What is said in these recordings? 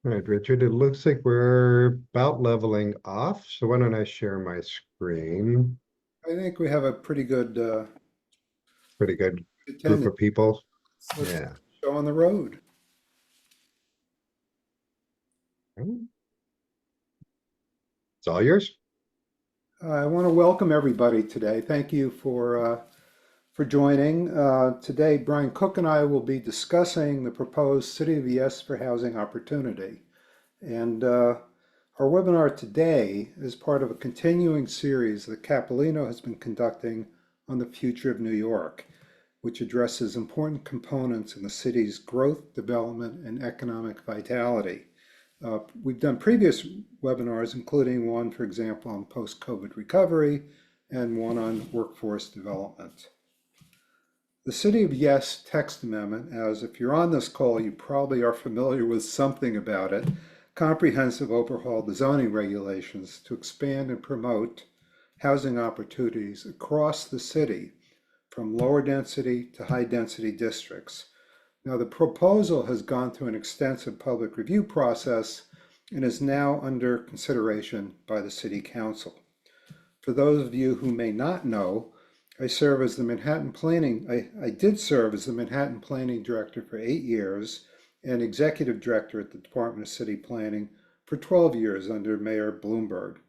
All right, Richard, it looks like we're about leveling off. So why don't I share my screen? I think we have a pretty good Pretty good group attendance. of people. Let's Yeah. show on the road. It's all yours. I want to welcome everybody today. Thank you for joining. Today, Brian Cook and I will be discussing the proposed City of Yes for housing opportunity. And our webinar today is part of a continuing series that Capalino has been conducting on the future of New York, which addresses important components in the city's growth, development, and economic vitality. We've done previous webinars, including one, for example, on post-COVID recovery and one on workforce development. The City of Yes text amendment, as if you're on this call, you probably are familiar with something about it, comprehensive overhaul of the zoning regulations to expand and promote housing opportunities across the city from lower density to high density districts. Now, the proposal has gone through an extensive public review process and is now under consideration by the City Council. For those of you who may not know, I serve as the Manhattan Planning, I did serve as the Manhattan Planning Director for 8 years and Executive Director at the Department of City Planning for 12 years under Mayor Bloomberg.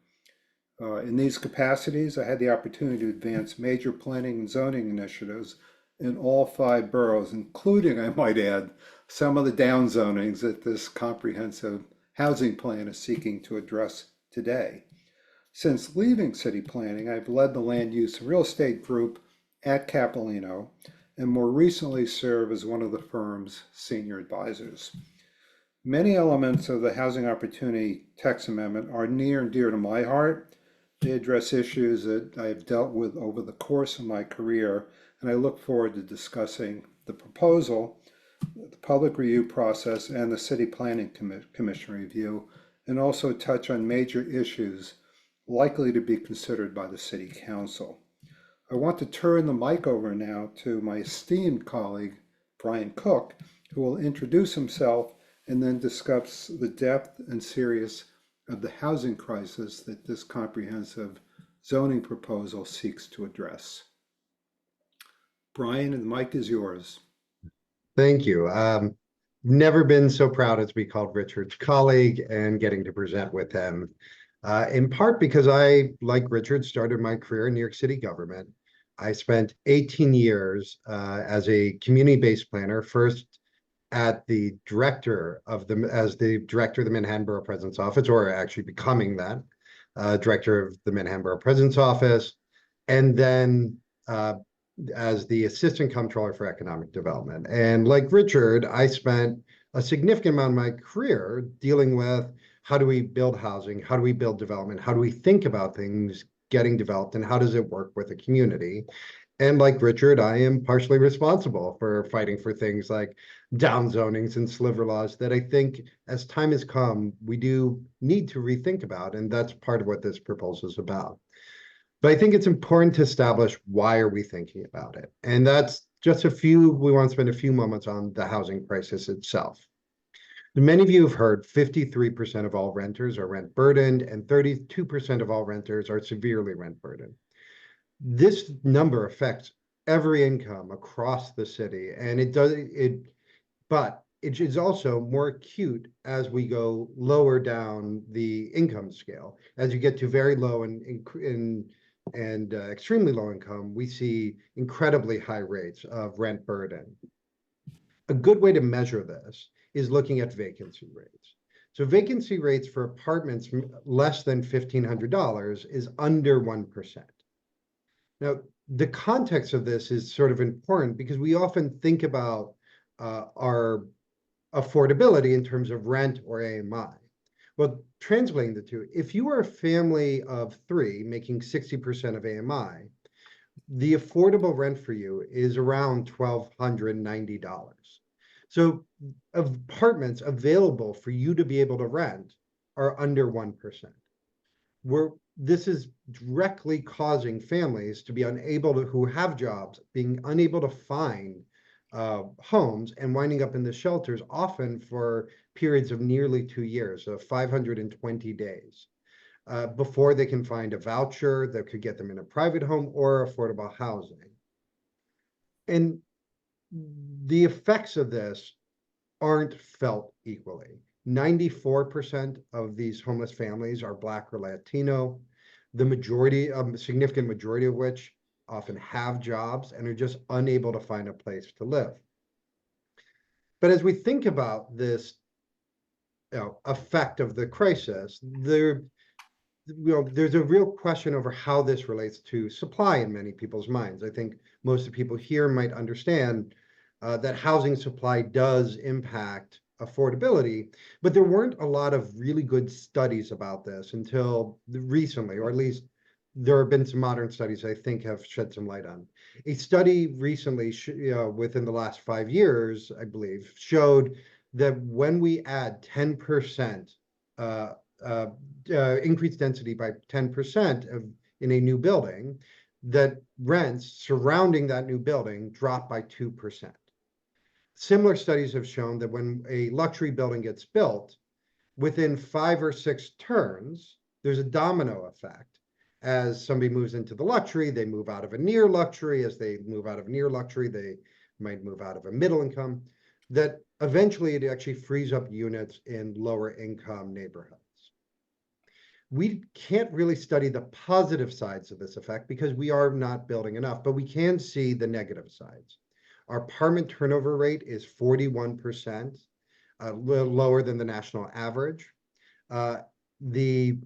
In these capacities, I had the opportunity to advance major planning and zoning initiatives in all 5 boroughs, including, I might add, some of the downzonings that this comprehensive housing plan is seeking to address today. Since leaving city planning, I've led the land use and real estate group at Capalino and more recently serve as one of the firm's senior advisors. Many elements of the Housing Opportunity Text Amendment are near and dear to my heart. They address issues that I have dealt with over the course of my career, and I look forward to discussing the proposal, the public review process, and the City Planning Commission review, and also touch on major issues likely to be considered by the City Council. I want to turn the mic over now to my esteemed colleague, Brian Cook, who will introduce himself and then discuss the depth and serious of the housing crisis that this comprehensive zoning proposal seeks to address. Brian, the mic is yours. Thank you. Never been so proud as to be called Richard's colleague and getting to present with him. In part because I, like Richard, started my career in New York City government. I spent 18 years as a community-based planner, first at the director of the as the director of the Manhattan Borough President's Office, or actually becoming that director of the Manhattan Borough President's Office, and then as the assistant comptroller for economic development. And like Richard, I spent a significant amount of my career dealing with how do we build housing, how do we build development, how do we think about things getting developed, and how does it work with a community. And like Richard, I am partially responsible for fighting for things like down zonings and sliver laws that I think as time has come, we do need to rethink about. And that's part of what this proposal is about. But I think it's important to establish why are we thinking about it. And that's just we want to spend a few moments on the housing crisis itself. Many of you have heard 53% of all renters are rent burdened and 32% of all renters are severely rent burdened. This number affects every income across the city, and but it is also more acute as we go lower down the income scale. As you get to very low and extremely low income, we see incredibly high rates of rent burden. A good way to measure this is looking at vacancy rates. So vacancy rates for apartments less than $1,500 is under 1%. Now, the context of this is sort of important because we often think about our affordability in terms of rent or AMI. Well, translating the two, if you are a family of three making 60% of AMI, the affordable rent for you is around $1,290. So apartments available for you to be able to rent are under 1%. This is directly causing families to be unable to, who have jobs, being unable to find homes and winding up in the shelters, often for periods of nearly 2 years, so 520 days, before they can find a voucher that could get them in a private home or affordable housing. And the effects of this aren't felt equally. 94% of these homeless families are Black or Latino, the majority, a significant majority of which often have jobs and are just unable to find a place to live. But as we think about this, effect of the crisis, there's a real question over how this relates to supply in many people's minds. I think most of the people here might understand that housing supply does impact affordability, but there weren't a lot of really good studies about this until recently, or at least there have been some modern studies I think have shed some light on. A study recently, within the last 5 years, I believe, showed that when we add 10% uh, uh, increased density by 10% in a new building, that rents surrounding that new building drop by 2%. Similar studies have shown that when a luxury building gets built, within 5 or 6 turns, there's a domino effect. As somebody moves into the luxury, they move out of a near luxury. As they move out of near luxury, they might move out of a middle income. That eventually it actually frees up units in lower income neighborhoods. We can't really study the positive sides of this effect because we are not building enough, but we can see the negative sides. Our apartment turnover rate is 41%, a little lower than the national average. Uh, the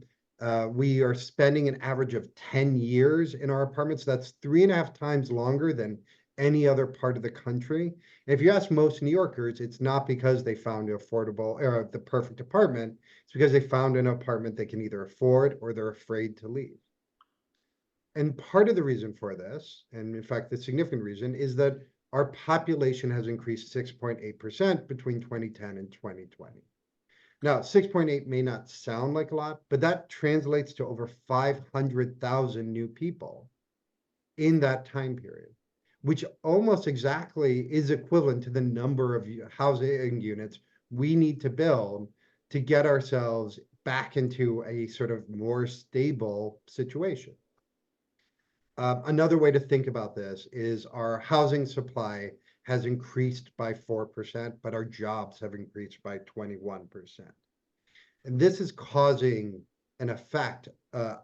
We are spending an average of 10 years in our apartments. That's 3.5 times longer than any other part of the country. And if you ask most New Yorkers, it's not because they found an affordable or the perfect apartment. It's because they found an apartment they can either afford or they're afraid to leave. And part of the reason for this, and in fact, the significant reason, is that our population has increased 6.8% between 2010 and 2020. Now, 6.8 may not sound like a lot, but that translates to over 500,000 new people in that time period, which almost exactly is equivalent to the number of housing units we need to build to get ourselves back into a sort of more stable situation. Another way to think about this is our housing supply has increased by 4%, but our jobs have increased by 21%. And this is causing an effect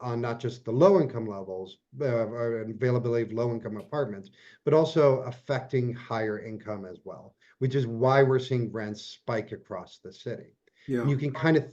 on not just the low income levels, availability of low income apartments, but also affecting higher income as well, which is why we're seeing rents spike across the city. And Yeah. you can kind of,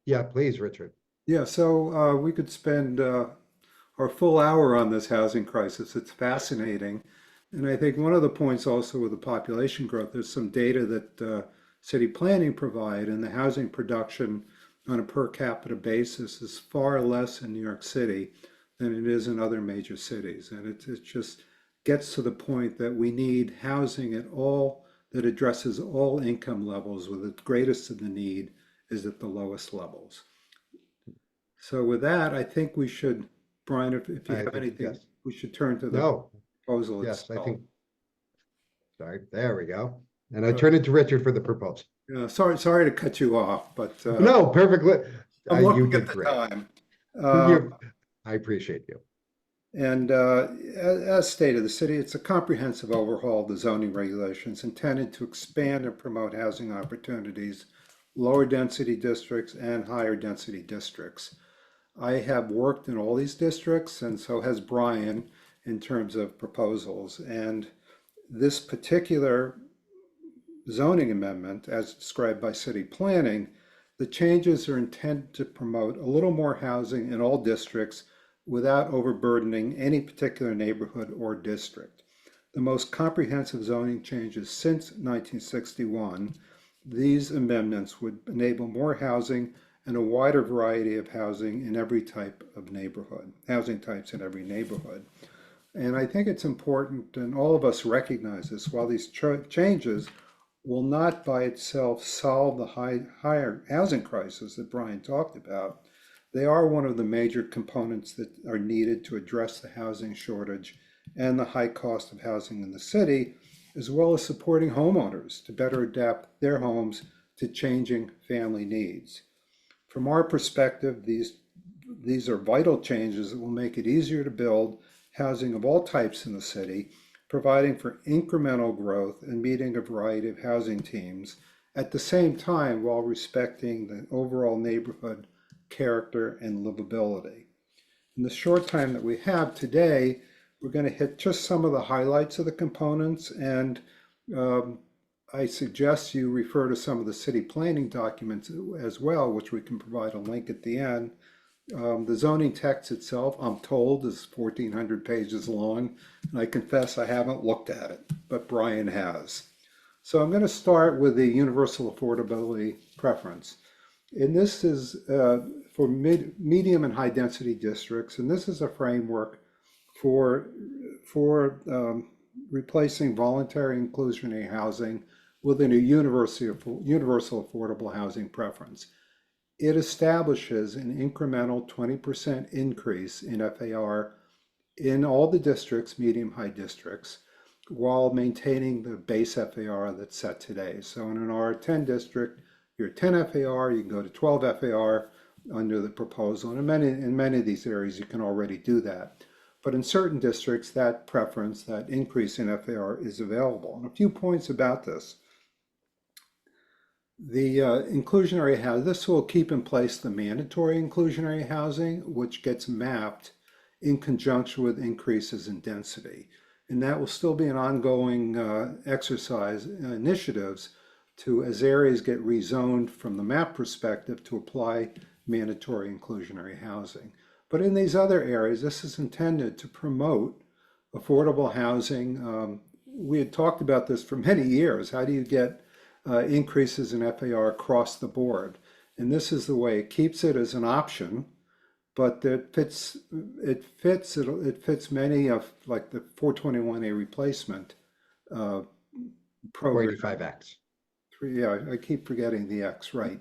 yeah, please, Richard. Yeah, so we could spend our full hour on this housing crisis. It's fascinating. And I think one of the points also with the population growth, there's some data that city planning provide, and the housing production on a per capita basis is far less in New York City than it is in other major cities. And it just gets to the point that we need housing at all that addresses all income levels, with the greatest of the need is at the lowest levels. So with that, I think we should, Brian, if you I have think, anything, yes. we should turn to the No, proposal yes, I itself. think, sorry, there we go. And I Uh, turn it to Richard for the proposal. sorry to cut you off, but No, perfectly. I'm You looking at did the great. time. You, I appreciate you. And as stated, the city, it's a comprehensive overhaul of the zoning regulations intended to expand and promote housing opportunities, lower density districts and higher density districts. I have worked in all these districts, and so has Brian, in terms of proposals. And this particular zoning amendment, as described by city planning, the changes are intended to promote a little more housing in all districts without overburdening any particular neighborhood or district. The most comprehensive zoning changes since 1961, these amendments would enable more housing and a wider variety of housing in every type of neighborhood, housing types in every neighborhood. And I think it's important, and all of us recognize this, while these changes will not by itself solve the higher housing crisis that Brian talked about, they are one of the major components that are needed to address the housing shortage and the high cost of housing in the city, as well as supporting homeowners to better adapt their homes to changing family needs. From our perspective, these are vital changes that will make it easier to build housing of all types in the city, providing for incremental growth and meeting a variety of housing teams at the same time while respecting the overall neighborhood character and livability. In the short time that we have today, we're going to hit just some of the highlights of the components, and I suggest you refer to some of the city planning documents as well, which we can provide a link at the end. The zoning text itself, I'm told, is 1,400 pages long, and I confess I haven't looked at it, but Brian has. So I'm going to start with the universal affordability preference. And this is for medium and high density districts, and this is a framework for replacing voluntary inclusionary housing within a universal affordable housing preference. It establishes an incremental 20% increase in FAR in all the districts, medium-high districts, while maintaining the base FAR that's set today. So in an R10 district, you're 10 FAR, you can go to 12 FAR under the proposal. And in many of these areas, you can already do that. But in certain districts, that preference, that increase in FAR is available. And a few points about this. The inclusionary housing, this will keep in place the mandatory inclusionary housing, which gets mapped in conjunction with increases in density. And that will still be an ongoing exercise, initiatives to, as areas get rezoned from the map perspective, to apply mandatory inclusionary housing. But in these other areas, this is intended to promote affordable housing. We had talked about this for many years. How do you get increases in FAR across the board? And this is the way it keeps it as an option, but it fits many of, like, the 421A replacement program. 485X. Yeah, I keep forgetting the X, right.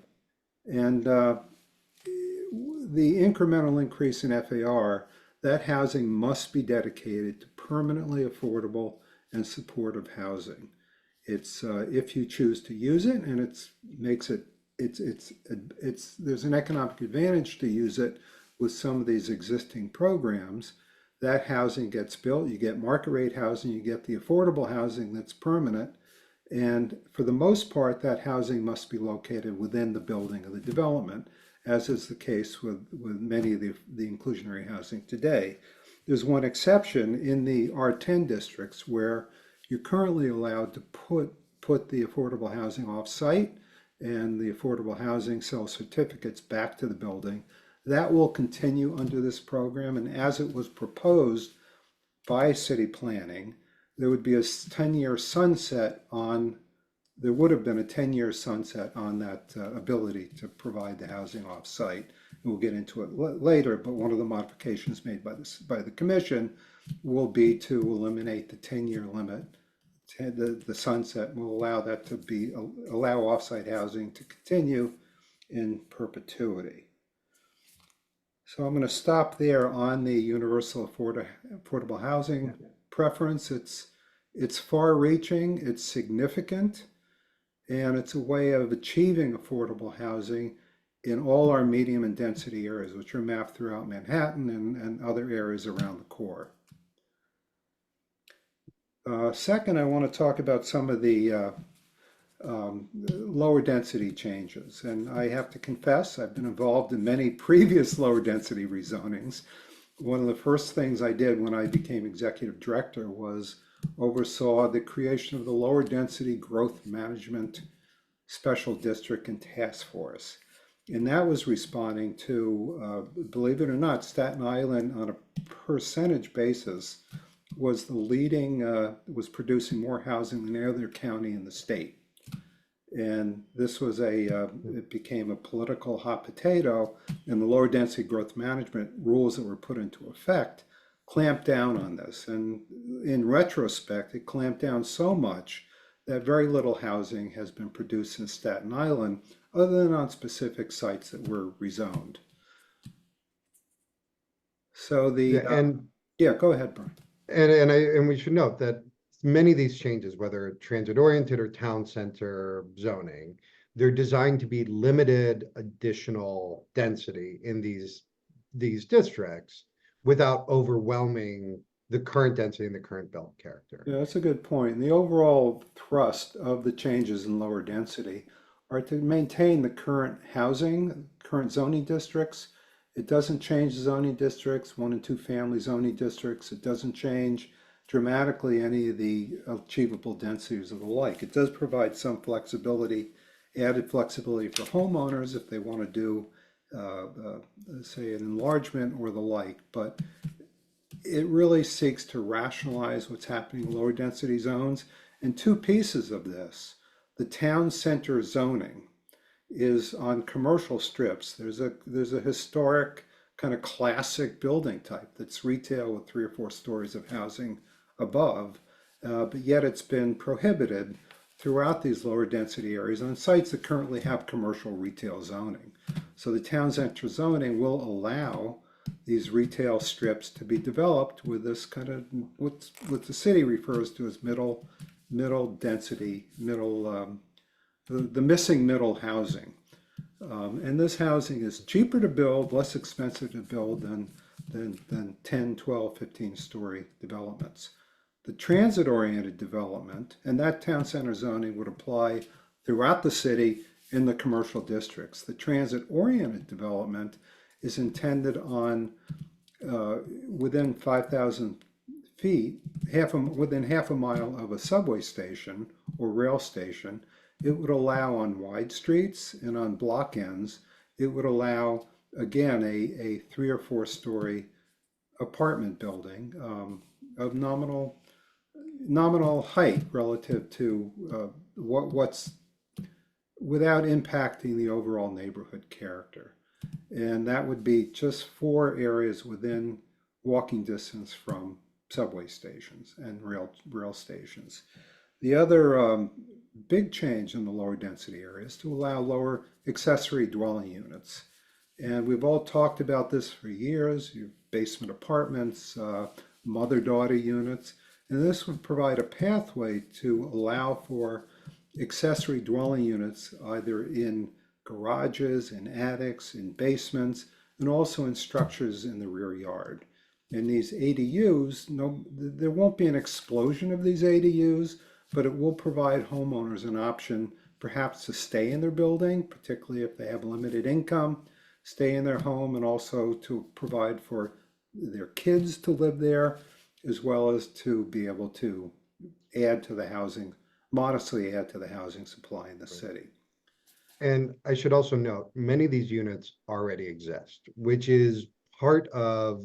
And the incremental increase in FAR, that housing must be dedicated to permanently affordable and supportive housing. It's if you choose to use it, and there's an economic advantage to use it with some of these existing programs. That housing gets built, you get market rate housing, you get the affordable housing that's permanent, and for the most part, that housing must be located within the building of the development, as is the case with many of the inclusionary housing today. There's one exception in the R10 districts where you're currently allowed to put the affordable housing off-site, and the affordable housing sells certificates back to the building. That will continue under this program, and as it was proposed by city planning, there would be a 10-year sunset on, there would have been a 10-year sunset on that ability to provide the housing off-site. And we'll get into it later, but one of the modifications made by the commission will be to eliminate the 10-year limit. The sunset will allow that to be, allow off-site housing to continue in perpetuity. So I'm going to stop there on the universal affordable housing preference. It's far-reaching, it's significant, and it's a way of achieving affordable housing in all our medium and density areas, which are mapped throughout Manhattan and other areas around the core. Second, I want to talk about some of the lower density changes. And I have to confess, I've been involved in many previous lower density rezonings. One of the first things I did when I became executive director was oversaw the creation of the lower density growth management special district and task force. And that was responding to, believe it or not, Staten Island on a percentage basis was the leading, was producing more housing than any other county in the state. And this was it became a political hot potato, and the lower density growth management rules that were put into effect clamped down on this. And in retrospect, it clamped down so much that very little housing has been produced in Staten Island, other than on specific sites that were rezoned. So the, Yeah, and yeah, go ahead, Brian. and we should note that many of these changes, whether transit oriented or town center zoning, they're designed to be limited additional density in these districts without overwhelming the current density and the current built character. Yeah, that's a good point. And the overall thrust of the changes in lower density are to maintain the current housing, current zoning districts. It doesn't change the zoning districts, 1 and 2 family zoning districts. It doesn't change dramatically any of the achievable densities of the like. It does provide some flexibility, added flexibility for homeowners if they want to do, say, an enlargement or the like. But it really seeks to rationalize what's happening in lower density zones. And two pieces of this: the town center zoning is on commercial strips. There's a historic kind of classic building type that's retail with 3 or 4 stories of housing above, but yet it's been prohibited throughout these lower density areas on sites that currently have commercial retail zoning. So the town center zoning will allow these retail strips to be developed with this kind of what the city refers to as middle density, the missing middle housing. And this housing is cheaper to build, less expensive to build than 10, 12, 15-story developments. The transit-oriented development, and that town center zoning would apply throughout the city in the commercial districts. The transit-oriented development is intended on within 5,000 feet, within half a mile of a subway station or rail station. It would allow on wide streets and on block ends, it would allow, again, a 3 or 4 story apartment building of nominal height relative to what's without impacting the overall neighborhood character. And that would be just 4 areas within walking distance from subway stations and rail stations. The other big change in the lower density area is to allow lower accessory dwelling units. And we've all talked about this for years: your basement apartments, mother-daughter units. And this would provide a pathway to allow for accessory dwelling units either in garages, in attics, in basements, and also in structures in the rear yard. And these ADUs, there won't be an explosion of these ADUs, but it will provide homeowners an option perhaps to stay in their building, particularly if they have limited income, stay in their home, and also to provide for their kids to live there, as well as to be able to add to the housing, modestly add to the housing supply in the city. And I should also note, many of these units already exist, which is part of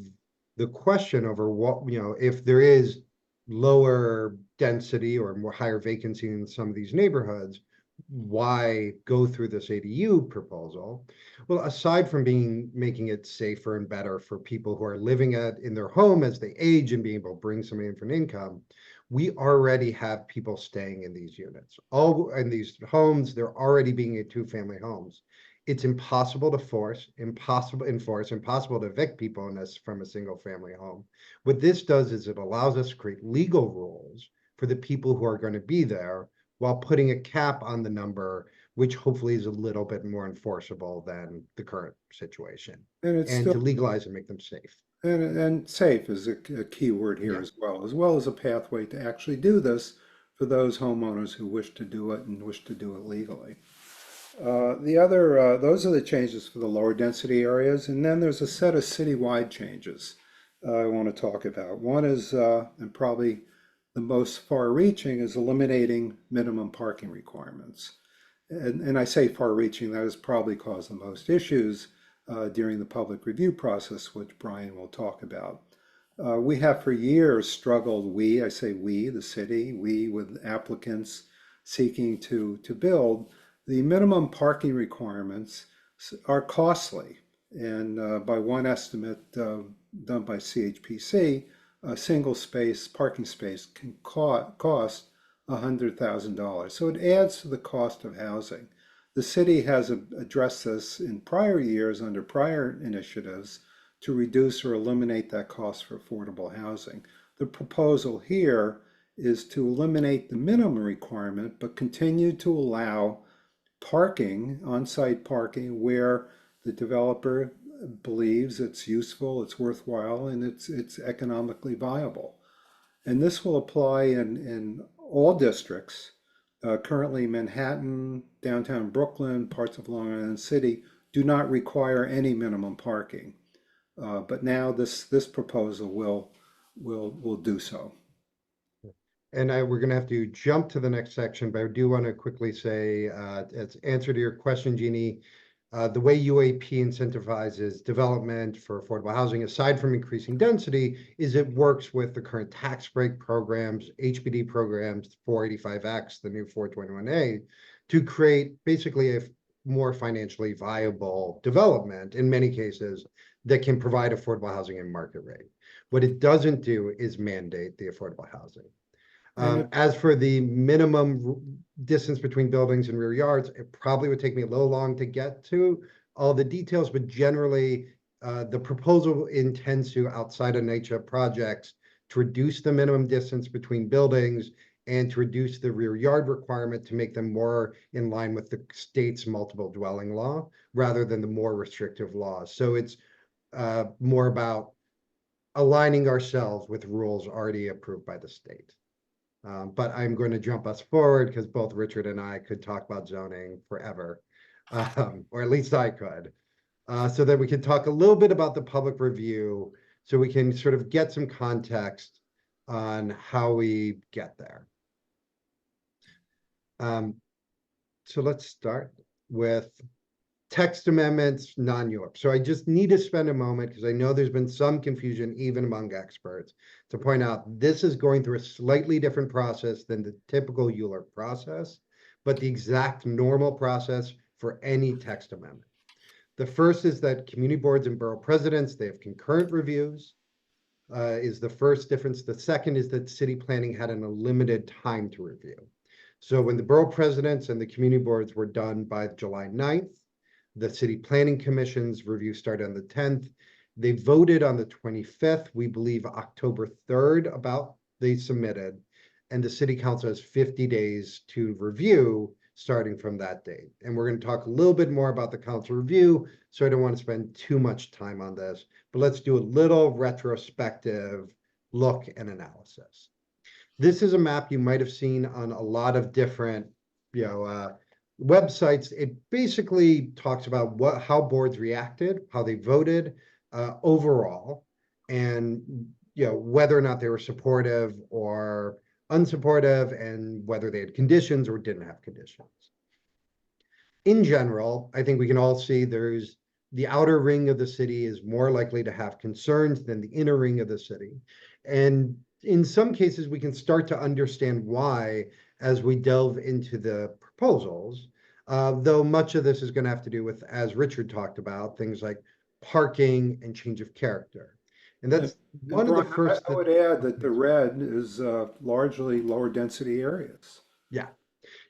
the question over what, if there is lower density or more higher vacancy in some of these neighborhoods, why go through this ADU proposal? Well, aside from making it safer and better for people who are living in their home as they age and being able to bring somebody in for an income, we already have people staying in these units. All in these homes, they're already being 2-family homes. It's impossible to enforce, impossible to evict people from a single family home. What this does is it allows us to create legal rules for the people who are going to be there, while putting a cap on the number, which hopefully is a little bit more enforceable than the current situation, And to legalize and make them safe. And safe is a key word here, Yeah. as well as a pathway to actually do this for those homeowners who wish to do it and wish to do it legally. Those are the changes for the lower density areas, and then there's a set of citywide changes I want to talk about. One is, and probably the most far-reaching, is eliminating minimum parking requirements. And I say far-reaching, that has probably caused the most issues during the public review process, which Brian will talk about. We have for years struggled, I say we, the city, with applicants seeking to build. The minimum parking requirements are costly. And by one estimate done by CHPC, a single parking space can cost $100,000. So it adds to the cost of housing. The city has addressed this in prior years under prior initiatives to reduce or eliminate that cost for affordable housing. The proposal here is to eliminate the minimum requirement, but continue to allow parking, on-site parking, where the developer believes it's useful, it's worthwhile, and it's economically viable. And this will apply in all districts. Currently, Manhattan, downtown Brooklyn, parts of Long Island City do not require any minimum parking. But now this proposal will do so. And we're going to have to jump to the next section, but I do want to quickly say, as answer to your question, Jeannie, the way UAP incentivizes development for affordable housing, aside from increasing density, is it works with the current tax break programs, HBD programs, 485X, the new 421A, to create basically a more financially viable development in many cases that can provide affordable housing and market rate. What it doesn't do is mandate the affordable housing. And As for the minimum distance between buildings and rear yards, it probably would take me a little long to get to all the details, but generally, the proposal intends to, outside of nature projects, to reduce the minimum distance between buildings and to reduce the rear yard requirement to make them more in line with the state's multiple dwelling law rather than the more restrictive laws. So it's more about aligning ourselves with rules already approved by the state. But I'm going to jump us forward because both Richard and I could talk about zoning forever, or at least I could, so that we can talk a little bit about the public review so we can sort of get some context on how we get there. So let's start with text amendments, non-ULURP. So I just need to spend a moment because I know there's been some confusion even among experts to point out this is going through a slightly different process than the typical ULURP process, but the exact normal process for any text amendment. The first is that community boards and borough presidents, they have concurrent reviews, is the first difference. The second is that city planning had a limited time to review. So when the borough presidents and the community boards were done by July 9th, the city planning commission's review started on the 10th. They voted on the 25th, we believe October 3rd, about they submitted, and the city council has 50 days to review starting from that date. And we're going to talk a little bit more about the council review, so I don't want to spend too much time on this, but let's do a little retrospective look and analysis. This is a map you might have seen on a lot of different, websites. It basically talks about how boards reacted, how they voted overall, and whether or not they were supportive or unsupportive, and whether they had conditions or didn't have conditions. In general, I think we can all see there's the outer ring of the city is more likely to have concerns than the inner ring of the city. And in some cases, we can start to understand why as we delve into the proposals, though much of this is going to have to do with, as Richard talked about, things like parking and change of character. And that's one of the Brian, first. I would add that the red is largely lower density areas. Yeah.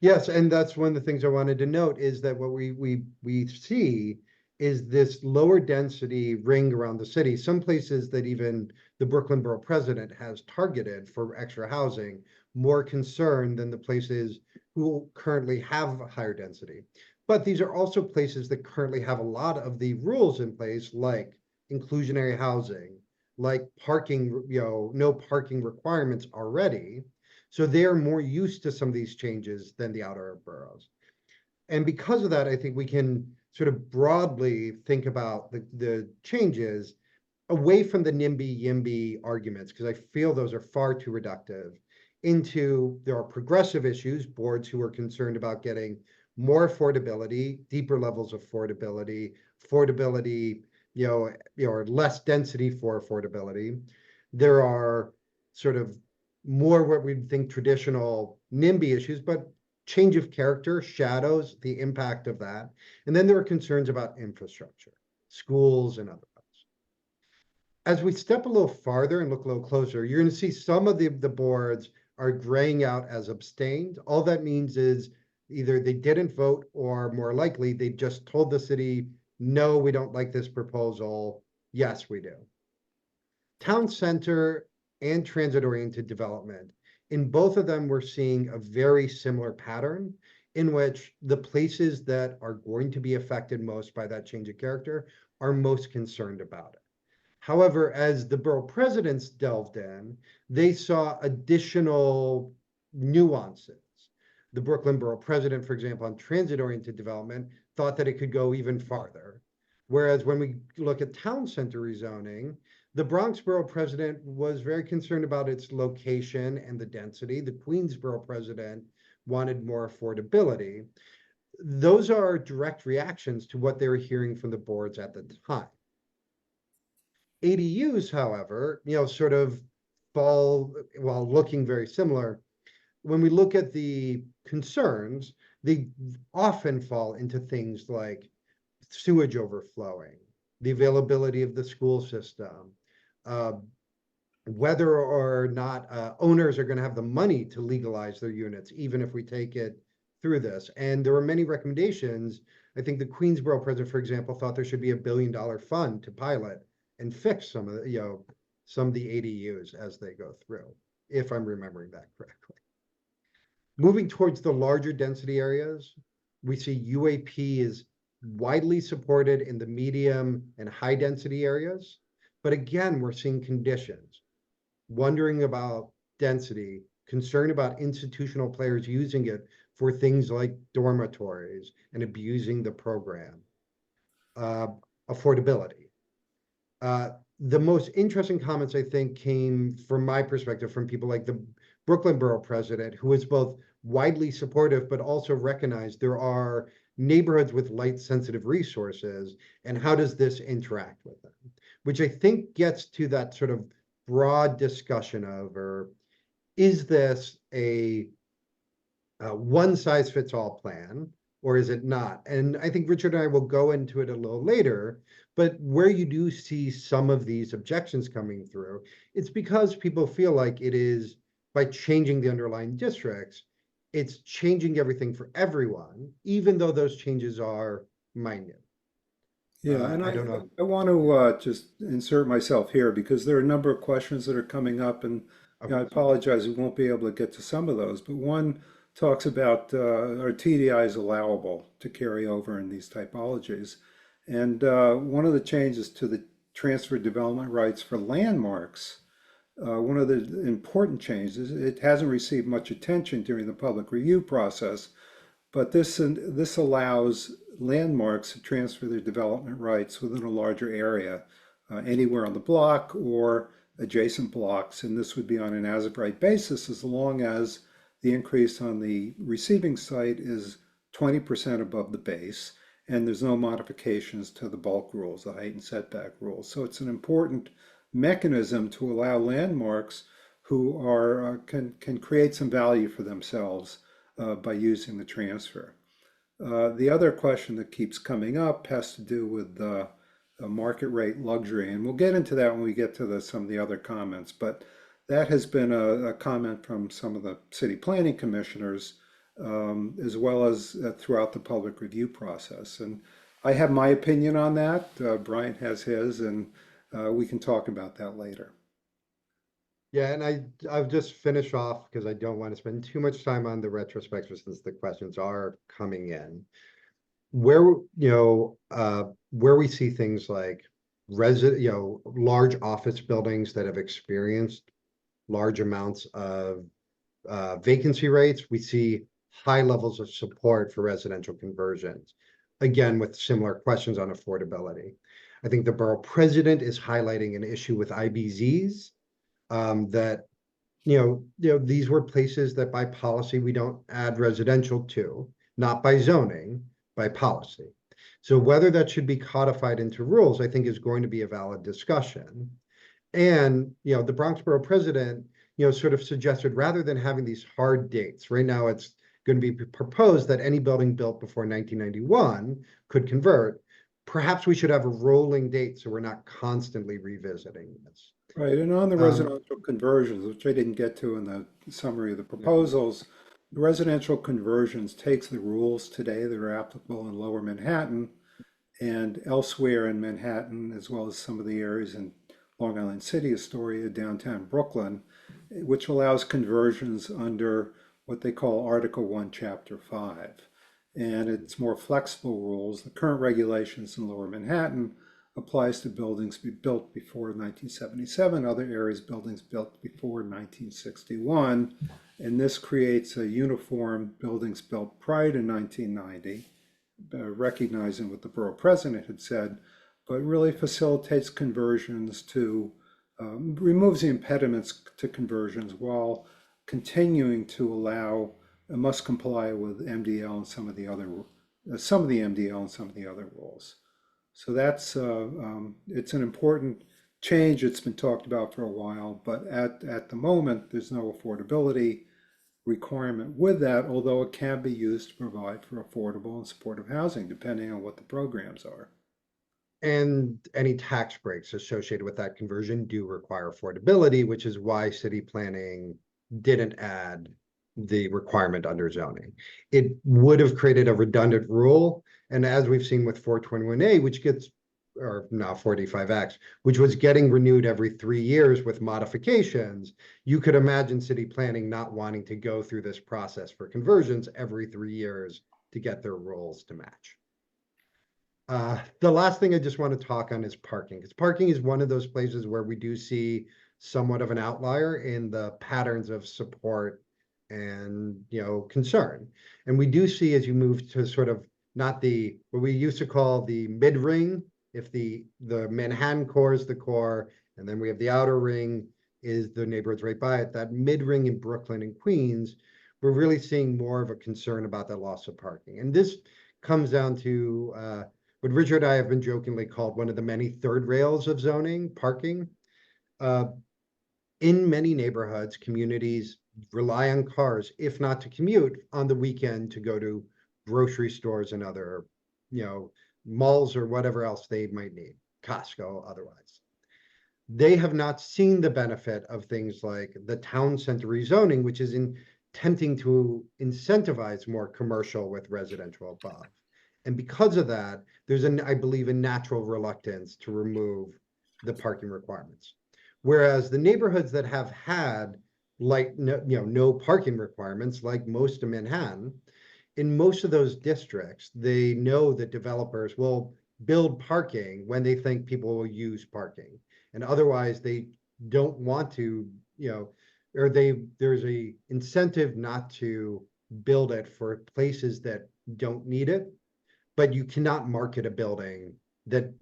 Yes, and that's one of the things I wanted to note is that what we see is this lower density ring around the city. Some places that even the Brooklyn Borough President has targeted for extra housing, more concern than the places who currently have higher density. But these are also places that currently have a lot of the rules in place, like inclusionary housing, like parking, no parking requirements already. So they are more used to some of these changes than the outer boroughs. And because of that, I think we can sort of broadly think about the changes away from the NIMBY, YIMBY arguments, because I feel those are far too reductive, into there are progressive issues, boards who are concerned about getting more affordability, deeper levels of affordability, or less density for affordability. There are sort of more what we think traditional NIMBY issues, but change of character, shadows, the impact of that. And then there are concerns about infrastructure, schools and otherwise. As we step a little farther and look a little closer, you're going to see some of the boards are graying out as abstained. All that means is either they didn't vote, or more likely they just told the city, no, we don't like this proposal. Yes, we do. Town center and transit-oriented development in both of them, we're seeing a very similar pattern in which the places that are going to be affected most by that change of character are most concerned about it. However, as the borough presidents delved in, they saw additional nuances. The Brooklyn borough president, for example, on transit-oriented development, thought that it could go even farther. Whereas when we look at town center rezoning, the Bronx borough president was very concerned about its location and the density. The Queens borough president wanted more affordability. Those are direct reactions to what they were hearing from the boards at the time. ADUs, however, sort of fall, while looking very similar. When we look at the concerns, they often fall into things like sewage overflowing, the availability of the school system, uh, whether or not owners are going to have the money to legalize their units, even if we take it through this. And there were many recommendations. I think the Queensboro president, for example, thought there should be $1 billion fund to pilot and fix some of the, some of the ADUs as they go through, if I'm remembering that correctly. Moving towards the larger density areas, we see UAP is widely supported in the medium and high density areas. But again, we're seeing conditions, wondering about density, concern about institutional players using it for things like dormitories and abusing the program, uh, affordability. Uh, the most interesting comments, I think, came from my perspective from people like the Brooklyn borough president, who is both widely supportive, but also recognized there are neighborhoods with light sensitive resources. And how does this interact with them? Which I think gets to that sort of broad discussion of, or is this a one size fits all plan, or is it not? And I think Richard and I will go into it a little later, but where you do see some of these objections coming through, it's because people feel like it is, by changing the underlying districts, it's changing everything for everyone, even though those changes are minute. Yeah, and I I, don't know. I want to just insert myself here because there are a number of questions that are coming up, and I Okay. apologize, we won't be able to get to some of those. But one talks about are TDIs allowable to carry over in these typologies? And one of the changes to the transfer development rights for landmarks, one of the important changes, it hasn't received much attention during the public review process, but this allows landmarks to transfer their development rights within a larger area, anywhere on the block or adjacent blocks. And this would be on an as-of-right basis as long as the increase on the receiving site is 20% above the base and there's no modifications to the bulk rules, the height and setback rules. So it's an important mechanism to allow landmarks who are can create some value for themselves by using the transfer. The other question that keeps coming up has to do with market rate luxury, and we'll get into that when we get to some of the other comments, but that has been a comment from some of the city planning commissioners, as well as throughout the public review process. And I have my opinion on that. Brian has his, and we can talk about that later. Yeah, and I'll just finish off because I don't want to spend too much time on the retrospective since the questions are coming in. Where, where we see things like large office buildings that have experienced large amounts of vacancy rates, we see high levels of support for residential conversions. Again, with similar questions on affordability. I think the borough president is highlighting an issue with IBZs, that these were places that by policy we don't add residential to, not by zoning, by policy. So whether that should be codified into rules, I think is going to be a valid discussion. And the Bronx Borough president, sort of suggested rather than having these hard dates, right now it's going to be proposed that any building built before 1991 could convert. Perhaps we should have a rolling date so we're not constantly revisiting this. Right, and on the Um, residential conversions, which I didn't get to in the summary of the proposals, the residential conversions takes the rules today that are applicable in Lower Manhattan and elsewhere in Manhattan, as well as some of the areas in Long Island City, Astoria, downtown Brooklyn, which allows conversions under what they call Article 1, Chapter 5. And it's more flexible rules. The current regulations in Lower Manhattan applies to buildings built before 1977, other areas buildings built before 1961. And this creates a uniform buildings built prior to 1990, recognizing what the borough president had said, but really facilitates conversions to, removes the impediments to conversions while continuing to allow, must comply with MDL and some of the other, some of the MDL and some of the other rules. So that's, it's an important change. It's been talked about for a while, but at the moment, there's no affordability requirement with that, although it can be used to provide for affordable and supportive housing, depending on what the programs are. And any tax breaks associated with that conversion do require affordability, which is why city planning didn't add the requirement under zoning. It would have created a redundant rule. And as we've seen with 421A, which gets, or now 45X, which was getting renewed every 3 years with modifications, you could imagine city planning not wanting to go through this process for conversions every 3 years to get their rules to match. The last thing I just want to talk on is parking, because parking is one of those places where we do see somewhat of an outlier in the patterns of support and concern. And we do see, as you move to sort of not the what we used to call the mid ring, if the Manhattan core is the core, and then we have the outer ring is the neighborhoods right by it, that mid ring in Brooklyn and Queens, we're really seeing more of a concern about the loss of parking. And this comes down to what Richard and I have been jokingly called one of the many third rails of zoning, parking. In many neighborhoods, communities rely on cars, if not to commute, on the weekend to go to grocery stores and other, malls or whatever else they might need, Costco, otherwise. They have not seen the benefit of things like the town center rezoning, which is intending to incentivize more commercial with residential above. And because of that, there's I believe, a natural reluctance to remove the parking requirements. Whereas the neighborhoods that have had no parking requirements, like most of Manhattan, in most of those districts, they know that developers will build parking when they think people will use parking. And otherwise they don't want to, or there's a incentive not to build it for places that don't need it. But you cannot market a building that,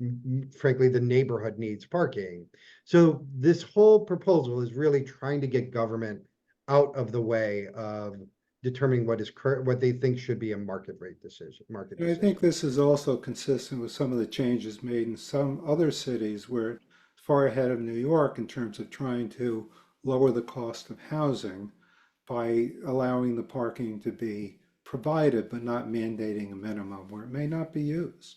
frankly, the neighborhood needs parking. So this whole proposal is really trying to get government out of the way of determining what they think should be a market rate decision. And I think this is also consistent with some of the changes made in some other cities where it's far ahead of New York in terms of trying to lower the cost of housing by allowing the parking to be provided, but not mandating a minimum where it may not be used.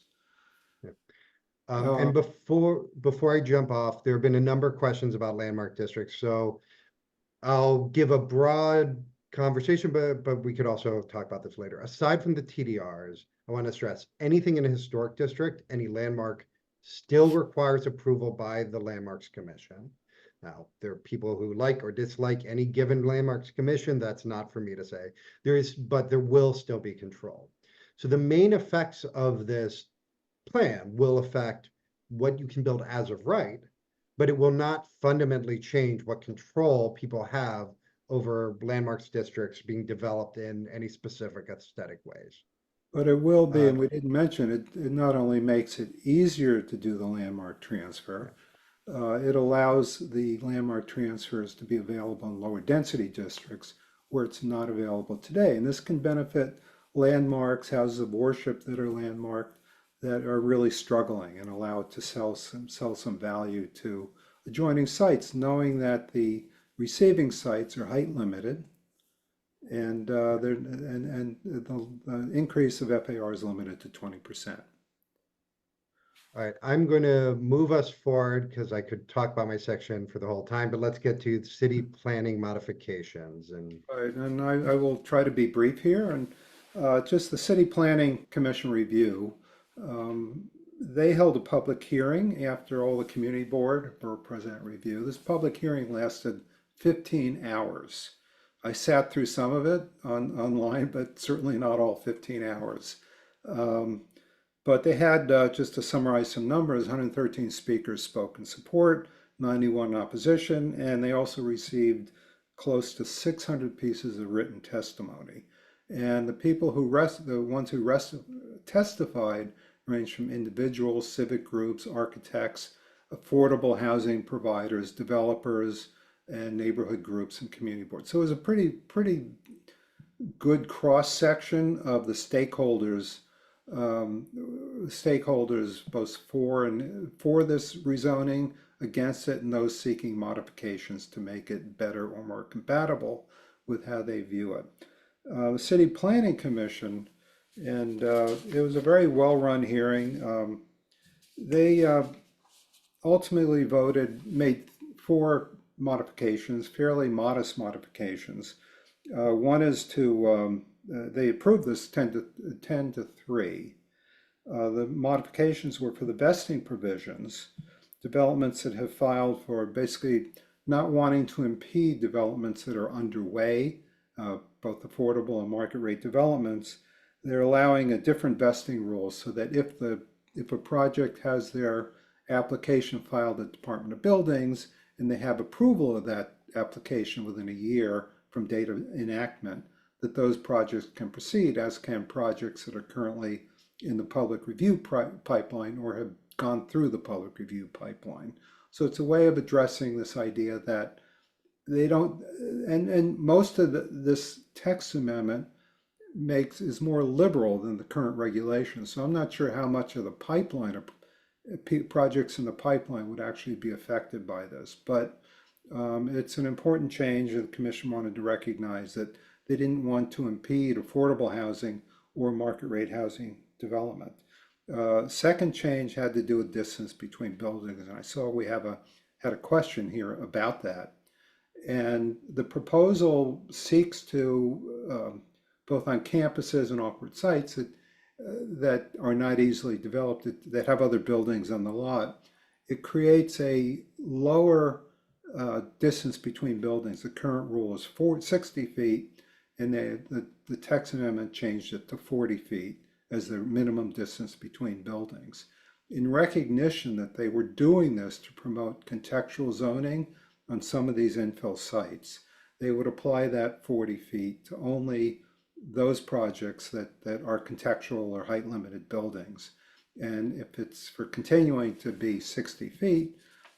And before I jump off, there have been a number of questions about landmark districts. So I'll give a broad conversation, but we could also talk about this later. Aside from the TDRs, I want to stress anything in a historic district, any landmark still requires approval by the Landmarks Commission. Now, there are people who like or dislike any given landmarks commission. That's not for me to say. But there will still be control. So the main effects of this plan will affect what you can build as of right, but it will not fundamentally change what control people have over landmarks districts being developed in any specific aesthetic ways. But it will be, and we didn't mention it, it not only makes it easier to do the landmark transfer, it allows the landmark transfers to be available in lower density districts where it's not available today. And this can benefit landmarks, houses of worship that are landmarked, that are really struggling, and allow it to sell some value to adjoining sites, knowing that the receiving sites are height limited, and the increase of FAR is limited to 20%. All right, I'm going to move us forward because I could talk about my section for the whole time, but let's get to city planning modifications. Right, and I will try to be brief here. And just the City Planning Commission review, they held a public hearing after all the community board or president review. This public hearing lasted 15 hours. I sat through some of it online, but certainly not all 15 hours. Um, but they had, just to summarize some numbers, 113 speakers spoke in support, 91 in opposition, and they also received close to 600 pieces of written testimony. And the people the ones who testified range from individuals, civic groups, architects, affordable housing providers, developers, and neighborhood groups and community boards. So it was a pretty good cross section of the stakeholders, both for this rezoning, against it, and those seeking modifications to make it better or more compatible with how they view it. The City Planning Commission, and it was a very well-run hearing. They ultimately made 4 modifications, fairly modest modifications. One is they approved this 10 to 3. The modifications were for the vesting provisions, developments that have filed for basically not wanting to impede developments that are underway, both affordable and market rate developments. They're allowing a different vesting rule so that if a project has their application filed at the Department of Buildings and they have approval of that application within a year from date of enactment, that those projects can proceed, as can projects that are currently in the public review pipeline or have gone through the public review pipeline. So it's a way of addressing this idea that they don't, and most of this text amendment is more liberal than the current regulations. So I'm not sure how much of the pipeline of projects in the pipeline would actually be affected by this, but it's an important change that the Commission wanted to recognize that they didn't want to impede affordable housing or market rate housing development. Second change had to do with distance between buildings, and I saw we had a question here about that. And the proposal seeks to, both on campuses and off-grid sites that are not easily developed, that have other buildings on the lot, it creates a lower distance between buildings. The current rule is 60 feet, and the text amendment changed it to 40 feet as the minimum distance between buildings. In recognition that they were doing this to promote contextual zoning on some of these infill sites, they would apply that 40 feet to only those projects that are contextual or height limited buildings. And if it's for continuing to be 60 feet,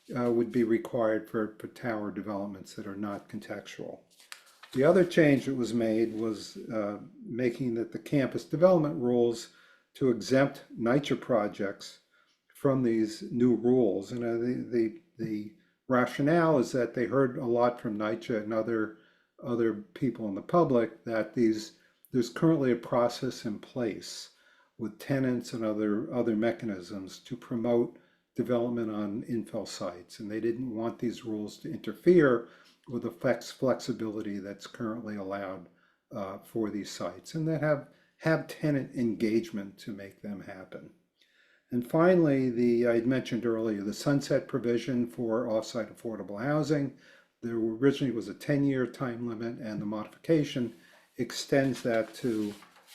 would be required for tower developments that are not contextual. The other change that was made was making that the campus development rules to exempt NYCHA projects from these new rules. And the rationale is that they heard a lot from NYCHA and other people in the public that there's currently a process in place with tenants and other mechanisms to promote development on infill sites, and they didn't want these rules to interfere with the flexibility that's currently allowed for these sites, and that have tenant engagement to make them happen. And finally, I mentioned earlier, the sunset provision for offsite affordable housing. There originally was a 10-year time limit, and the modification extends that to,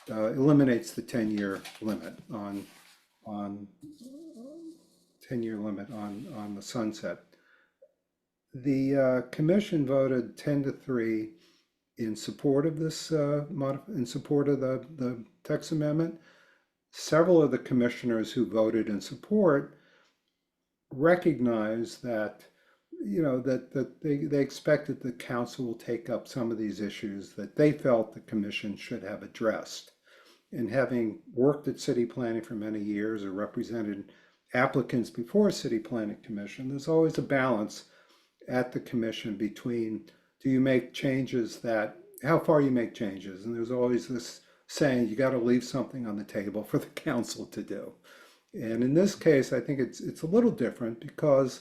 eliminates the 10-year limit on 10-year limit on the sunset. The commission voted 10 to 3 in support of this, in support of the text amendment. Several of the commissioners who voted in support recognized that, that they expected the council will take up some of these issues that they felt the commission should have addressed. And having worked at city planning for many years or represented applicants before city planning commission, there's always a balance at the commission between do you make changes how far you make changes, and there's always this saying you got to leave something on the table for the council to do. And in this case, I think it's a little different because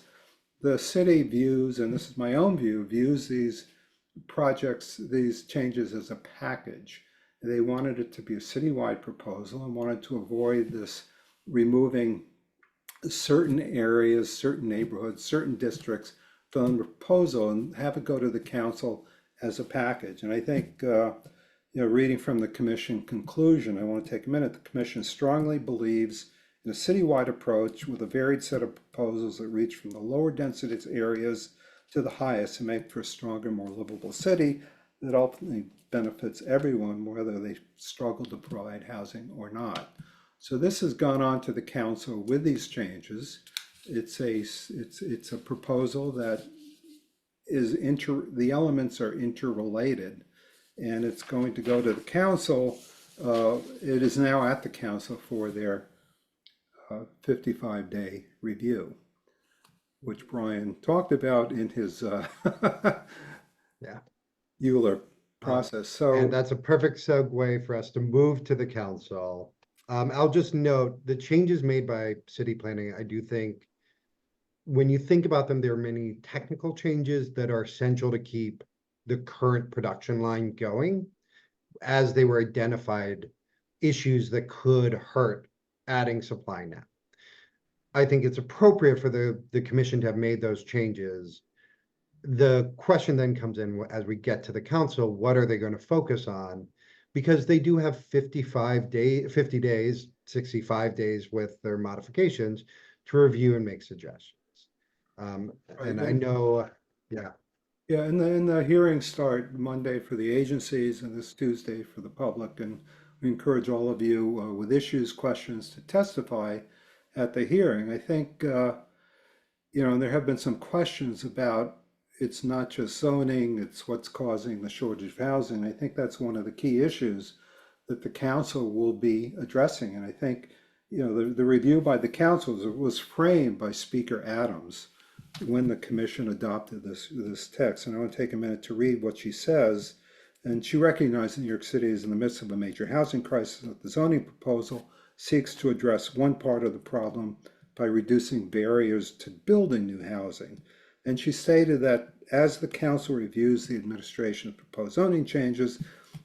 the city views, and this is my own view, views these projects, these changes as a package. They wanted it to be a citywide proposal and wanted to avoid this removing certain areas, certain neighborhoods, certain districts the proposal and have it go to the council as a package. And I think, reading from the commission conclusion, I want to take a minute. The commission strongly believes in a citywide approach with a varied set of proposals that reach from the lower density areas to the highest and make for a stronger, more livable city that ultimately benefits everyone, whether they struggle to provide housing or not. So this has gone on to the council with these changes. It's a proposal that is the elements are interrelated, and it's going to go to the council. It is now at the council for their 55-day review, which Brian talked about in his Yeah. Euler Uh, process. And So, that's a perfect segue for us to move to the council. I'll just note the changes made by city planning. I do think when you think about them, there are many technical changes that are essential to keep the current production line going as they were identified issues that could hurt adding supply now. I think it's appropriate for the commission to have made those changes. The question then comes in as we get to the council, what are they going to focus on? Because they do have 50 days, 65 days with their modifications to review and make suggestions. right, And I know, yeah, yeah, and the hearings start Monday for the agencies and this Tuesday for the public. And we encourage all of you with issues, questions to testify at the hearing. I think, and there have been some questions about it's not just zoning, it's what's causing the shortage of housing. I think that's one of the key issues that the council will be addressing. And I think, the review by the council was framed by Speaker Adams when the commission adopted this text. And I want to take a minute to read what she says. And she recognized that New York City is in the midst of a major housing crisis. That the zoning proposal seeks to address one part of the problem by reducing barriers to building new housing. And she stated that as the council reviews the administration of proposed zoning changes,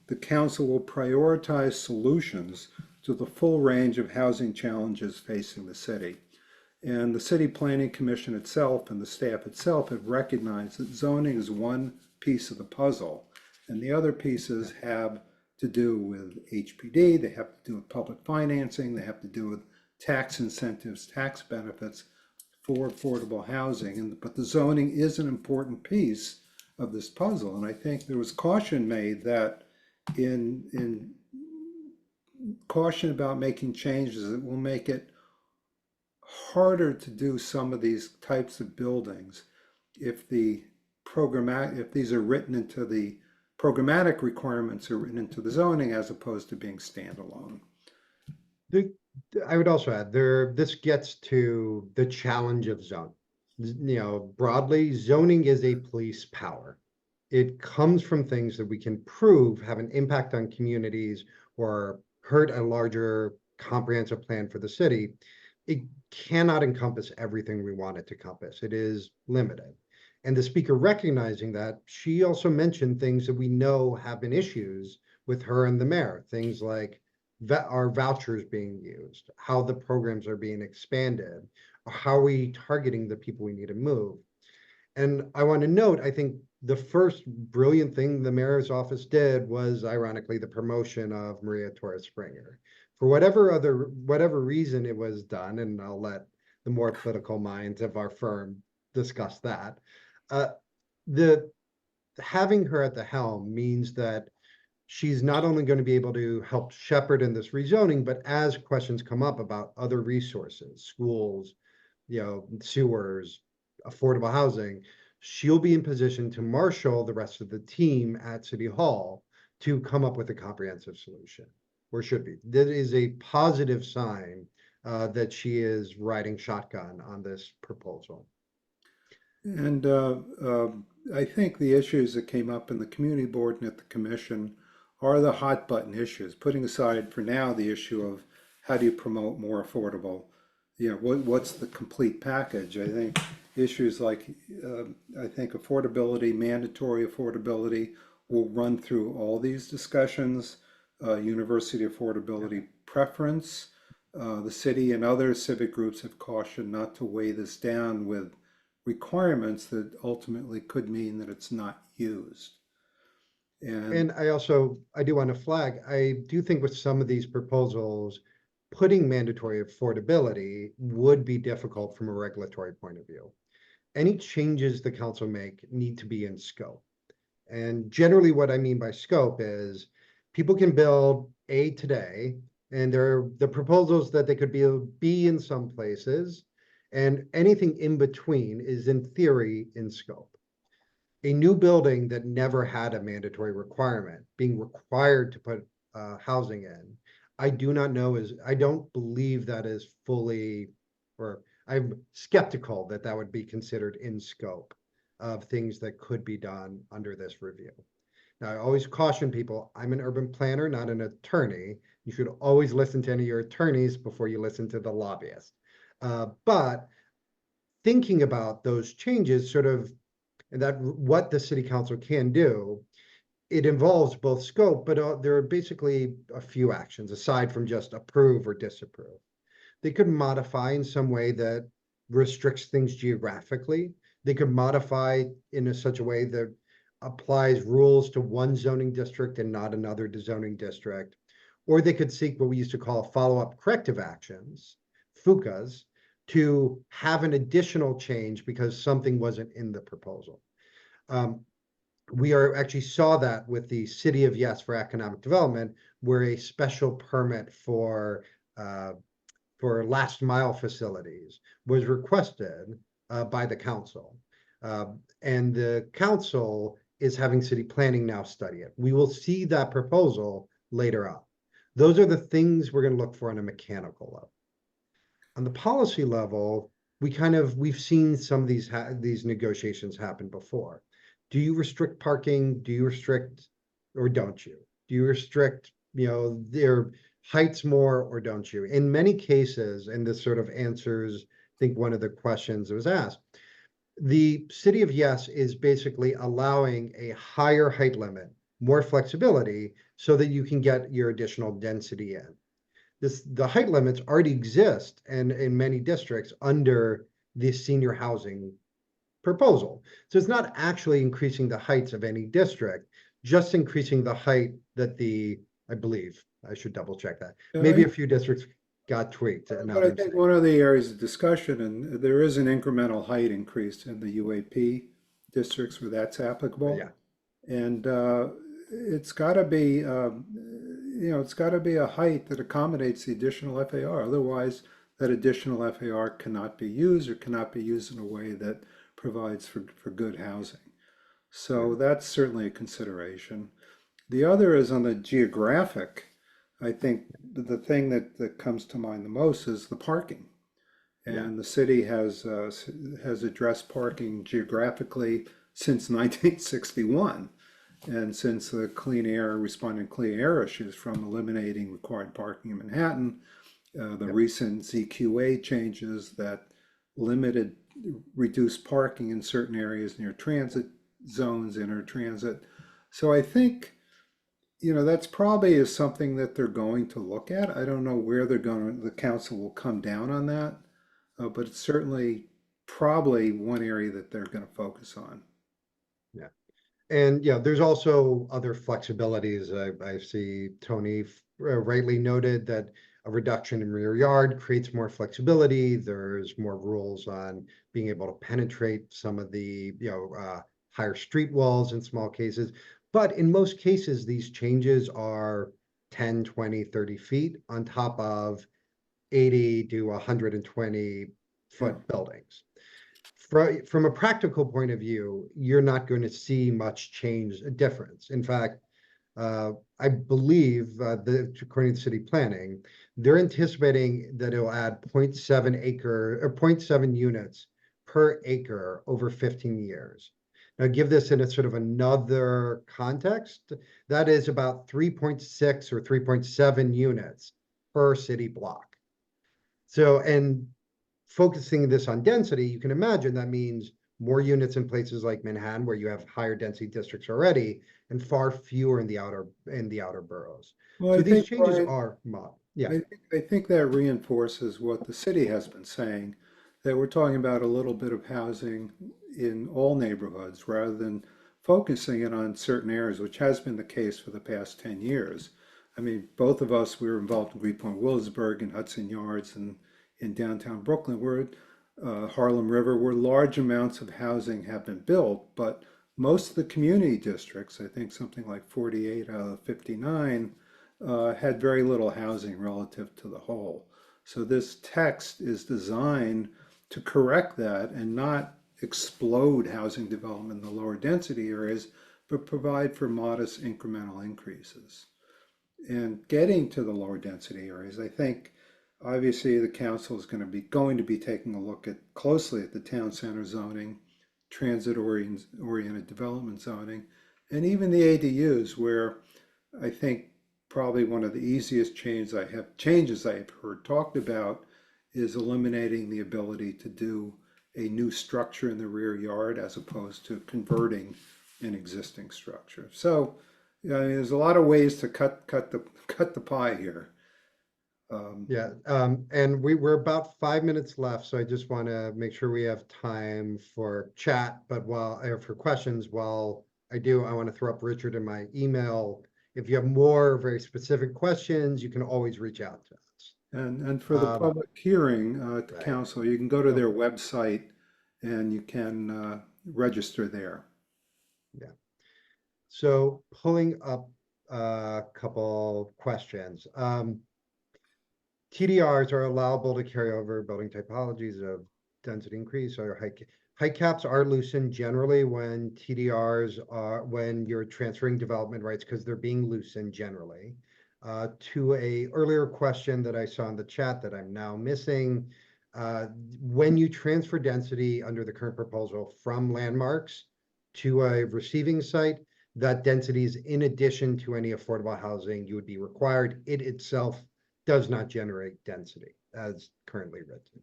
the council will prioritize solutions to the full range of housing challenges facing the city. And the City Planning Commission itself and the staff itself have recognized that zoning is one piece of the puzzle, and the other pieces have to do with HPD, they have to do with public financing, they have to do with tax incentives, tax benefits for affordable housing. But the zoning is an important piece of this puzzle. And I think there was caution made that in caution about making changes that will make it harder to do some of these types of buildings if these are written into the programmatic requirements are written into the zoning as opposed to being standalone. the, I would also add this gets to the challenge of zoning. Broadly, zoning is a police power. It comes from things that we can prove have an impact on communities or hurt a larger comprehensive plan for the city. It cannot encompass everything we want it to encompass. It is limited. And the speaker recognizing that, she also mentioned things that we know have been issues with her and the mayor, things like our vouchers being used, how the programs are being expanded, how are we targeting the people we need to move. And I want to note, I think the first brilliant thing the mayor's office did was, ironically, the promotion of Maria Torres Springer. For whatever reason it was done, and I'll let the more political minds of our firm discuss that. Uh, the Having her at the helm means that she's not only going to be able to help shepherd in this rezoning, but as questions come up about other resources, schools, sewers, affordable housing, she'll be in position to marshal the rest of the team at City Hall to come up with a comprehensive solution, or should be. That is a positive sign that she is riding shotgun on this proposal. And I think the issues that came up in the community board and at the commission are the hot button issues, putting aside for now the issue of how do you promote more affordable, what's the complete package? I think issues like, I think affordability, mandatory affordability will run through all these discussions, university affordability preference. The city and other civic groups have cautioned not to weigh this down with requirements that ultimately could mean that it's not used. And And I do want to flag, I do think with some of these proposals, putting mandatory affordability would be difficult from a regulatory point of view. Any changes the council make need to be in scope. And generally, what I mean by scope is people can build A today, and there are the proposals that they could build B in some places, and anything in between is in theory in scope. A new building that never had a mandatory requirement being required to put housing in, I don't believe that is fully, or I'm skeptical that that would be considered in scope of things that could be done under this review. Now, I always caution people, I'm an urban planner, not an attorney. You should always listen to any of your attorneys before you listen to the lobbyist. But thinking about those changes, sort of, and that what the city council can do, it involves both scope, but there are basically a few actions aside from just approve or disapprove. They could modify in some way that restricts things geographically. They could modify in such a way that applies rules to one zoning district and not another zoning district. Or they could seek what we used to call follow-up corrective actions, FUCAs, to have an additional change because something wasn't in the proposal. Um, we actually saw that with the City of Yes for Economic Development, where a special permit uh, for last mile facilities was requested by the council. And the council is having city planning now study it. We will see that proposal later on. Those are the things we're going to look for on a mechanical level. On the policy level, we've seen some of these negotiations happen before. Do you restrict parking? Do you restrict, or don't you? Do you restrict, their heights more, or don't you? In many cases, and this sort of answers, I think, one of the questions that was asked, the City of Yes is basically allowing a higher height limit, more flexibility, so that you can get your additional density in. The height limits already exist and in many districts under the senior housing proposal. So it's not actually increasing the heights of any district, just increasing the height that I believe, I should double check that. Maybe a few districts got tweaked. Now but I that I'm think saying, one of the areas of discussion, and there is an incremental height increase in the UAP districts where that's applicable. yeah, And it's got to be, it's got to be a height that accommodates the additional FAR. Otherwise, that additional FAR cannot be used or cannot be used in a way that provides for good housing. yeah, So that's certainly a consideration. The other is on the geographic. I think the thing that comes to mind the most is the parking. yeah, And the city has addressed parking geographically since 1961. And since the responding clean air issues from eliminating required parking in Manhattan, the yeah. recent ZQA changes that limited, reduced parking in certain areas near transit zones, inner transit. So I think, that's probably is something that they're going to look at. I don't know where the council will come down on that, but it's certainly probably one area that they're going to focus on. Yeah. And yeah, there's also other flexibilities. I see Tony rightly noted that a reduction in rear yard creates more flexibility. There's more rules on being able to penetrate some of the, higher street walls in small cases. But in most cases, these changes are 10, 20, 30 feet on top of 80 to 120 Yeah. foot buildings. From a practical point of view, you're not going to see much change, a difference. In fact, I believe that according to city planning, they're anticipating that it'll add 0.7 acre or 0.7 units per acre over 15 years. Now, give this in a sort of another context, that is about 3.6 or 3.7 units per city block. So, and focusing this on density, you can imagine that means more units in places like Manhattan, where you have higher density districts already, and far fewer in the outer boroughs. Well, So I these think, changes Brian, are mod. Yeah, I think that reinforces what the city has been saying, that we're talking about a little bit of housing in all neighborhoods rather than focusing it on certain areas, which has been the case for the past 10 years. I mean, both of us, we were involved in Greenpoint Williamsburg and Hudson Yards and in downtown Brooklyn, where Harlem River, where large amounts of housing have been built, but most of the community districts, I think something like 48 out of 59, had very little housing relative to the whole. So this text is designed to correct that and not explode housing development in the lower density areas, but provide for modest incremental increases. And getting to the lower density areas, I think obviously the council is going to be taking a look at closely at the town center zoning, transit oriented development zoning, and even the ADUs, where I think probably one of the easiest changes I have heard talked about is eliminating the ability to do a new structure in the rear yard as opposed to converting an existing structure. So, yeah, there's a lot of ways to cut the pie here. Yeah, and we're about 5 minutes left, so I just want to make sure we have time for chat, but for questions, while I do, I want to throw up Richard in my email. If you have more very specific questions, you can always reach out to us. And for the public hearing to Right. council, you can go to their website and you can register there. Yeah. So pulling up a couple questions. TDRs are allowable to carry over building typologies of density increase or height caps are loosened generally when when you're transferring development rights because they're being loosened generally. To a earlier question that I saw in the chat that I'm now missing, when you transfer density under the current proposal from landmarks to a receiving site, that density is in addition to any affordable housing you would be required. It itself does not generate density as currently written.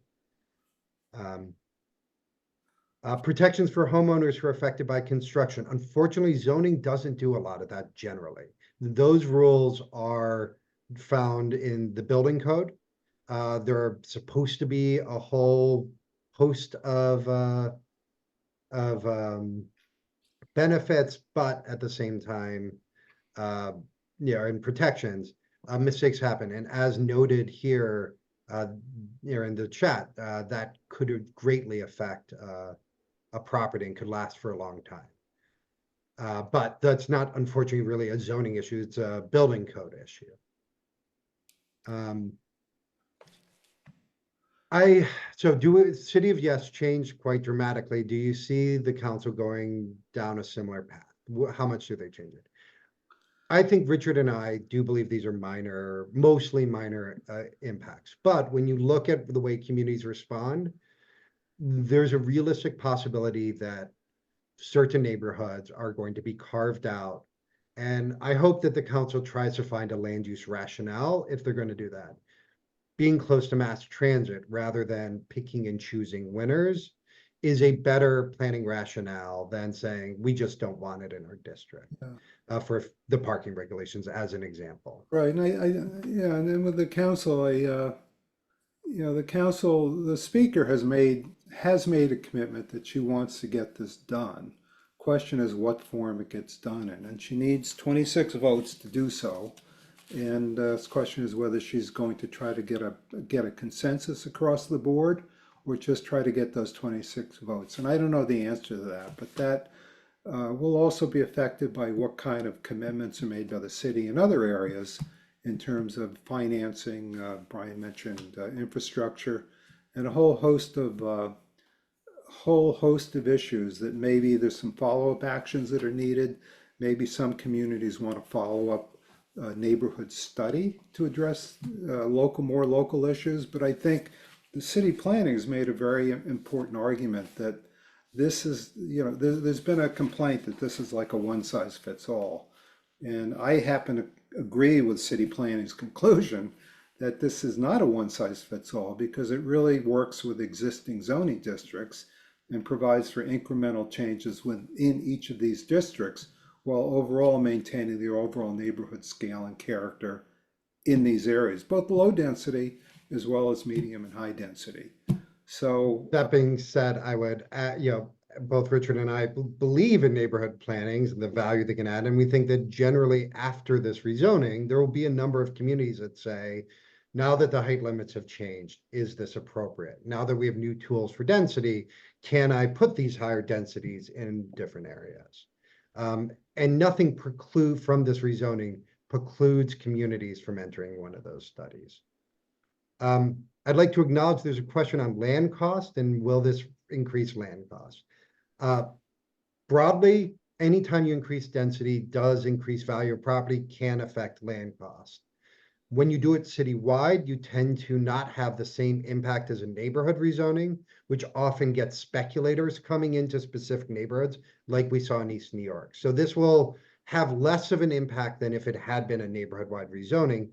Protections for homeowners who are affected by construction. Unfortunately, zoning doesn't do a lot of that generally. Those rules are found in the building code. There are supposed to be a whole host of benefits, but at the same time, and protections, mistakes happen. And as noted here, in the chat, that could greatly affect a property and could last for a long time. But that's not, unfortunately, really a zoning issue. It's a building code issue. City of Yes changed quite dramatically. Do you see the council going down a similar path? How much do they change it? I think Richard and I do believe these are mostly minor impacts. But when you look at the way communities respond, there's a realistic possibility that certain neighborhoods are going to be carved out. And I hope that the council tries to find a land use rationale if they're going to do that. Being close to mass transit rather than picking and choosing winners is a better planning rationale than saying we just don't want it in our district. Yeah. For the parking regulations as an example. Right, and and then with the council, the speaker has made a commitment that she wants to get this done. Question is what form it gets done in, and she needs 26 votes to do so. And the question is whether she's going to try to get a consensus across the board, or just try to get those 26 votes. And I don't know the answer to that, but that will also be affected by what kind of commitments are made by the city in other areas in terms of financing. Brian mentioned infrastructure and a whole host of issues that maybe there's some follow-up actions that are needed. Maybe some communities want to follow up neighborhood study to address more local issues. But I think the city planning has made a very important argument that this is, there's been a complaint that this is like a one size fits all. And I happen to agree with city planning's conclusion that this is not a one size fits all because it really works with existing zoning districts and provides for incremental changes within each of these districts while overall maintaining the overall neighborhood scale and character in these areas, both low density as well as medium and high density. So, That being said, I would, both Richard and I believe in neighborhood plannings and the value they can add. And we think that generally after this rezoning, there will be a number of communities that say, now that the height limits have changed, is this appropriate? Now that we have new tools for density, can I put these higher densities in different areas? And nothing from this rezoning precludes communities from entering one of those studies. I'd like to acknowledge there's a question on land cost and will this increase land cost? Broadly, anytime you increase density does increase value of property, can affect land cost. When you do it citywide, you tend to not have the same impact as a neighborhood rezoning, which often gets speculators coming into specific neighborhoods, like we saw in East New York. So this will have less of an impact than if it had been a neighborhood-wide rezoning.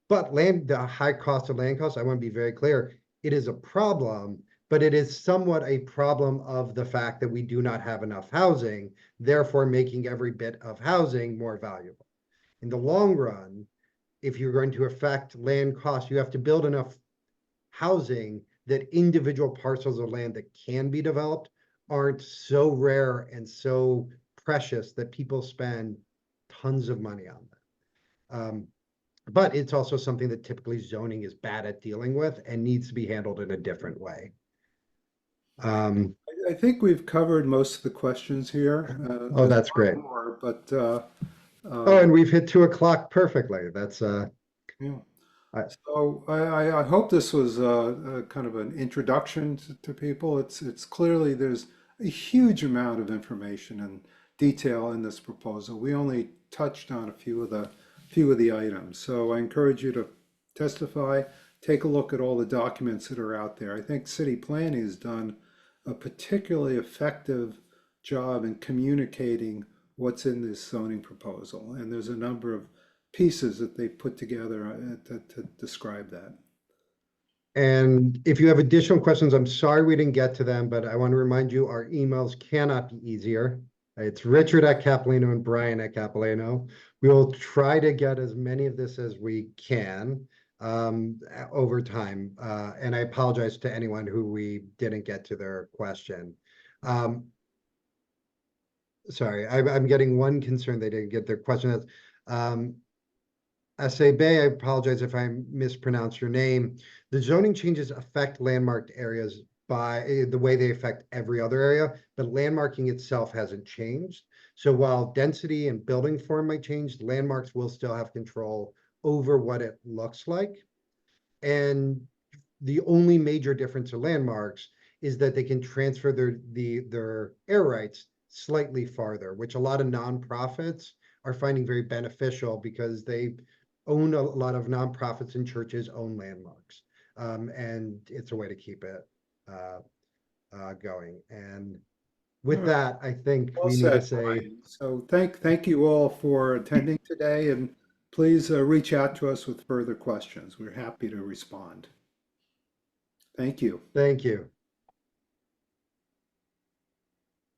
But the high cost of land costs, I want to be very clear, it is a problem, but it is somewhat a problem of the fact that we do not have enough housing, therefore making every bit of housing more valuable. In the long run, if you're going to affect land costs, you have to build enough housing that individual parcels of land that can be developed aren't so rare and so precious that people spend tons of money on them. But it's also something that typically zoning is bad at dealing with and needs to be handled in a different way. I think we've covered most of the questions here. Oh, There's that's great. one more, but Oh, and we've hit 2 o'clock perfectly. That's yeah. I, So I hope this was a kind of an introduction to people. It's clearly there's a huge amount of information and detail in this proposal. We only touched on a few of the items. So I encourage you to testify, take a look at all the documents that are out there. I think city planning has done a particularly effective job in communicating what's in this zoning proposal. And there's a number of pieces that they put together to describe that. and if you have additional questions, I'm sorry we didn't get to them, but I want to remind you our emails cannot be easier. It's Richard at Capalino and Brian at Capalino. We will try to get as many of this as we can over time. And I apologize to anyone who we didn't get to their question. Um, sorry, I'm getting one concern they didn't get their question. That's Sab, I apologize if I mispronounced your name. The zoning changes affect landmarked areas by the way they affect every other area, but landmarking itself hasn't changed. So while density and building form might change, landmarks will still have control over what it looks like. And the only major difference of landmarks is that they can transfer their air rights slightly farther, which a lot of nonprofits are finding very beneficial because they own a lot of nonprofits and churches own landmarks. And it's a way to keep it going. And All with right. that, I think Well we need to said, say Brian. So thank you all for attending today, and please reach out to us with further questions. We're happy to respond. Thank you. thank you.